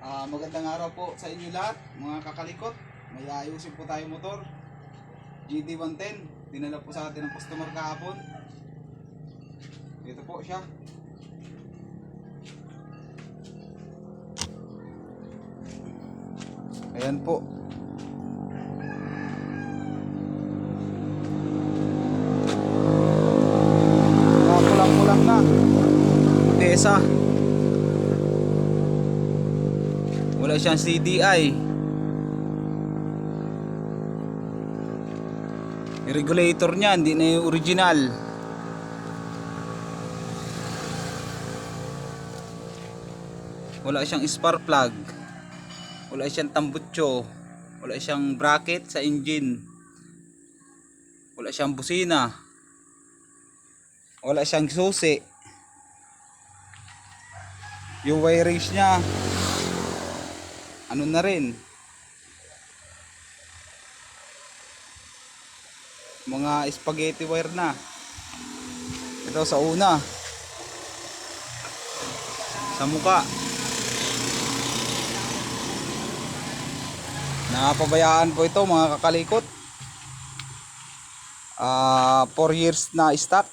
Magandang araw po sa inyo lahat, mga kakalikot. May ayusin po tayo motor GD110. Dinala po sa atin ng customer kahapon. Ito po siya. Ayan po. Kulang-kulang na pesa. Wala siyang CDI. Yung regulator niya hindi na yung original. Wala siyang spark plug. Wala siyang tambutso. Wala siyang bracket sa engine. Wala siyang busina. Wala siyang susi. Yung wirings niya ano na rin, mga spaghetti wire na. Ito sa una, sa muka, napabayaan po ito mga kakalikot. 4 years na stock.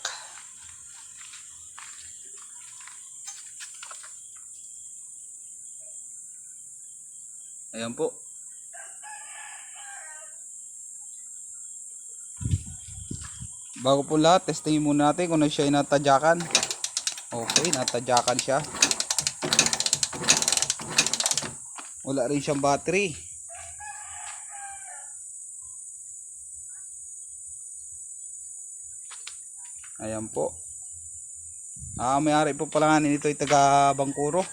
Ayan po. Bago po lahat, testingin muna natin kung siya ay natadyakan. Okay, natadyakan siya. Wala rin siyang battery. Ayan po. May-ari po pala nga nito ay taga Bangkuro.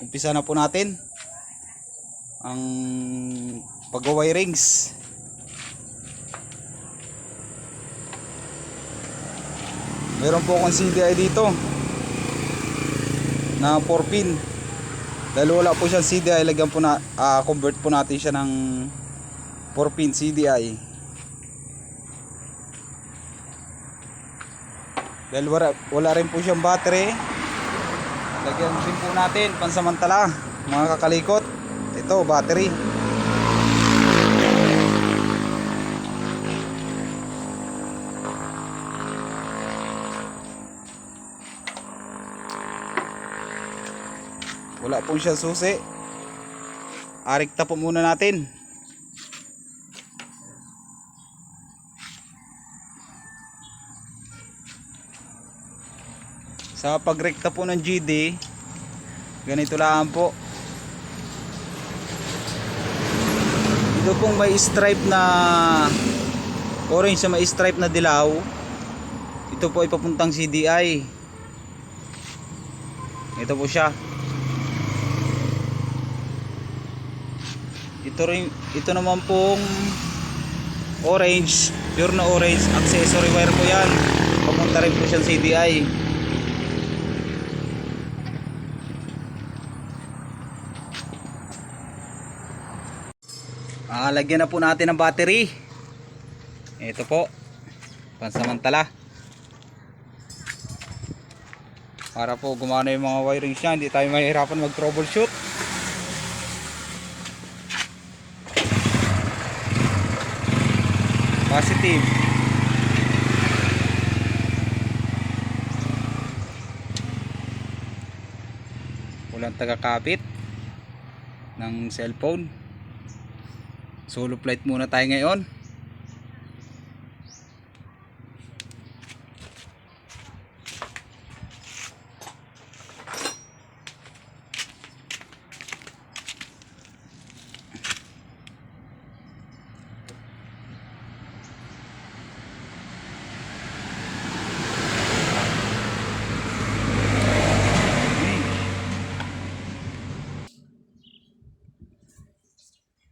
Umpisa na po natin ang pag-wirings. Meron po akong CDI dito na 4 pin. Dahil wala po siyang CDI, lagyan po na convert po natin siya ng 4 pin CDI. Dahil wala rin po siyang battery, lagyan din po natin pansamantala mga kakalikot. Ito, battery. Wala po siya susi. Arikta po muna natin. Sa pagrekta po ng GD, ganito lang po. Ito pong may stripe na orange na may stripe na dilaw. Ito po ay papuntang CDI. Ito po siya. Ito naman pong orange, pure na orange, accessory wire po yan. Papunta rin po siyang CDI. Lagyan na po natin ng battery. Ito po, pansamantala, para po gumana yung mga wiring siya, hindi tayo mahihirapan mag troubleshoot. Positive. Walang tagakapit ng cellphone. Solo flight muna tayo ngayon.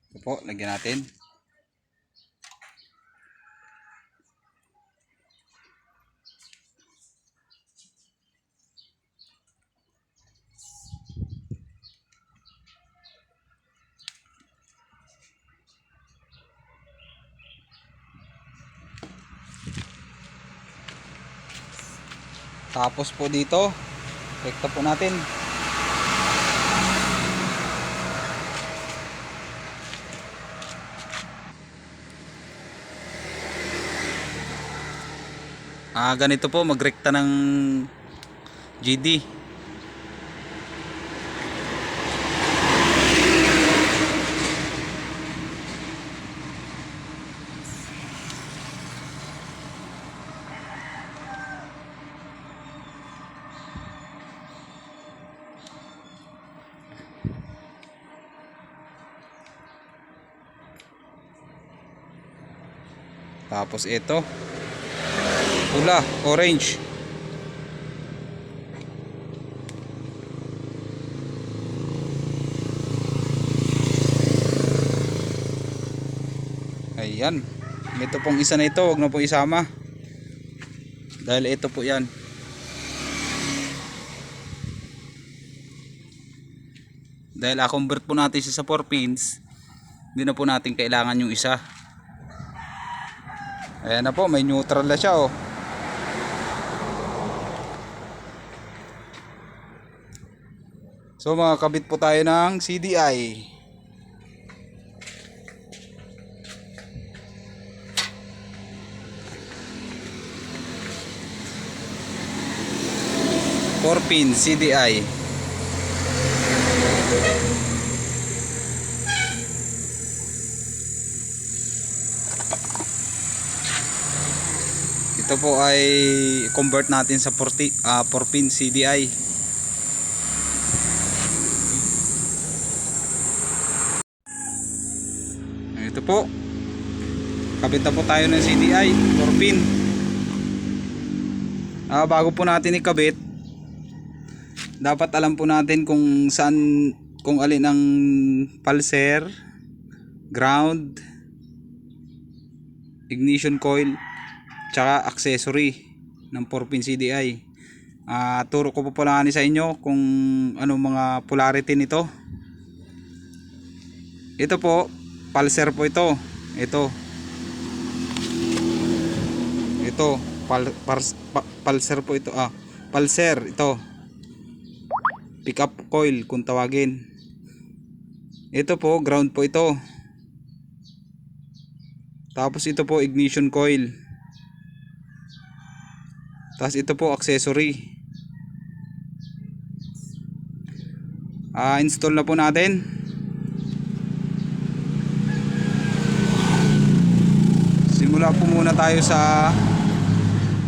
Ito po, lagyan natin. Tapos po dito, rekta po natin. Ganito po magrekta ng GD. Tapos ito, pula, orange. Ayan. Ito pong isa na ito, wag na po isama. Dahil ito po yan. Dahil convert po natin siya sa 4 pins, hindi na po natin kailangan yung isa. Ayan na po, may neutral na siya oh. So makakabit po tayo ng CDI. Four pin CDI. Ito po ay convert natin sa 4 pin CDI. Ito po, kabit na po tayo ng CDI 4 pin. Bago po natin ikabit, dapat alam po natin kung saan, kung alin ang pulser, ground, ignition coil, tsaka accessory ng 4 pin CDI. Turo ko po pala sa inyo kung ano mga polarity nito. Ito po, pulser po ito. Ito pulser po ito. Pulser ito. Pick up coil kung tawagin. Ito po, ground po ito. Tapos ito po, ignition coil. Tapos ito po, accessory. Install na po natin. Simula po muna tayo sa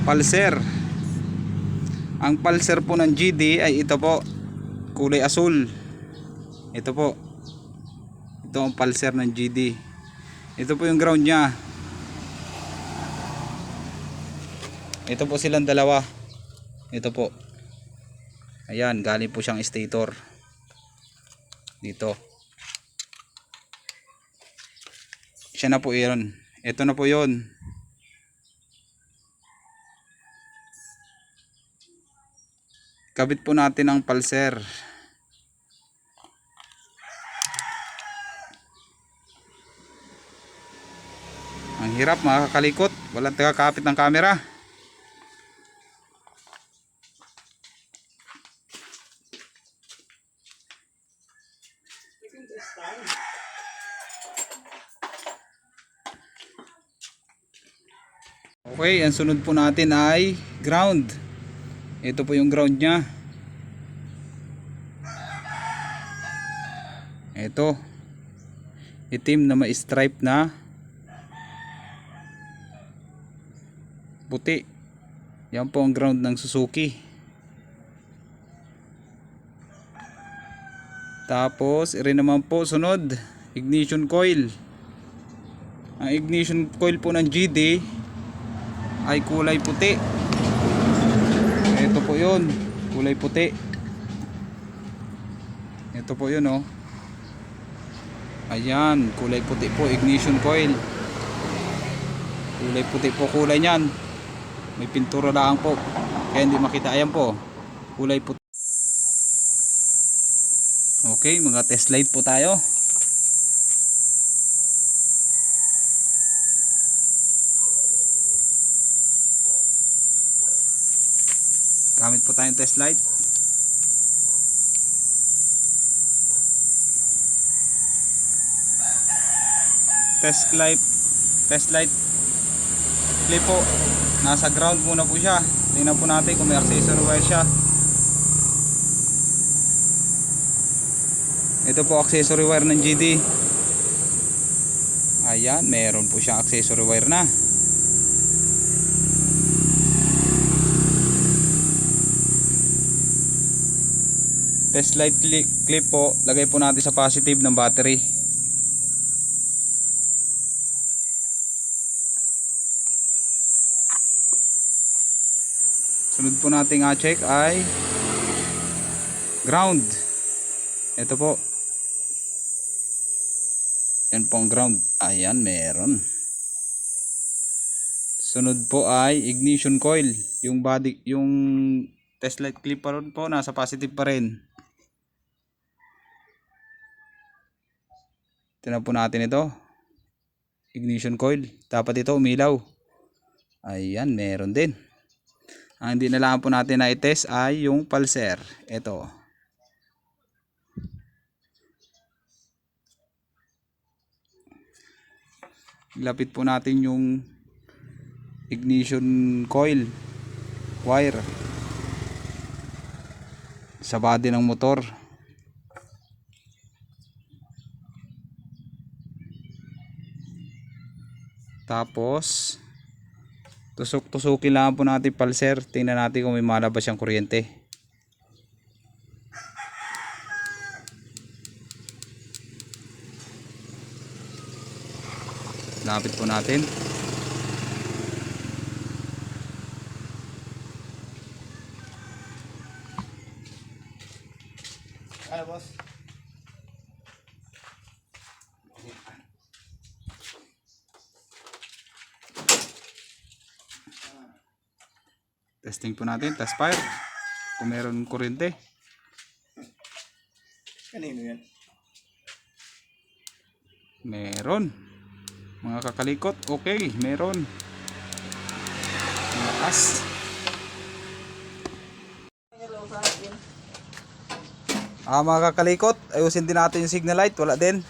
pulser. Ang pulser po ng GD ay ito po, kulay asul. Ito po, ito ang pulser ng GD. Ito po yung ground nya. Ito po silang dalawa. Ito po, ayan, galing po siyang stator dito. Siya na po yun. Ito na po yun. Kabit po natin ang pulser. Ang hirap, makakalikot, walang tagakapit ng camera. Okay, ang sunod po natin ay ground. Ito po yung ground nya. Ito, itim na may stripe na puti. Yan po ang ground ng Suzuki. Tapos rin naman po sunod, ignition coil. Ang ignition coil po ng GD ay kulay puti. Ito po yun, kulay puti. Ito po yun oh. Ayan, kulay puti po, ignition coil. Kulay puti po kulay nyan. May pintura lang po, kaya hindi makita. Ayan po, kulay puti. Okay, mga test light po tayo. Gamit po tayong test light. Test light clip po. Nasa ground muna po siya. Tingnan po natin kung may accessory wire siya. Ito po accessory wire ng GD. Ayan, meron po siyang accessory wire na. Test light clip po, lagay po natin sa positive ng battery. Sunod po nating check ay ground. Ito po. Yan po ang ground. Ayan, meron. Sunod po ay ignition coil. Yung body, yung test light clip pa rin po, nasa positive pa rin. Tingnan po natin ito. Ignition coil. Dapat ito umilaw. Ayan, meron din. Ang hindi na lang po natin na i-test ay yung pulser. Ito. Lapit po natin yung ignition coil wire sa body ng motor. Tapos tusok-tusukin lang po natin pulser. Tingnan natin kung may malabas siyang kuryente. Lapit po natin. Ano boss? Testing po natin, test fire. Kung meron kuryente. Kanino yan? Meron. Mga kakalikot, okay, meron. Lakas. Mga kakalikot, ayusin din natin yung signal light, wala din.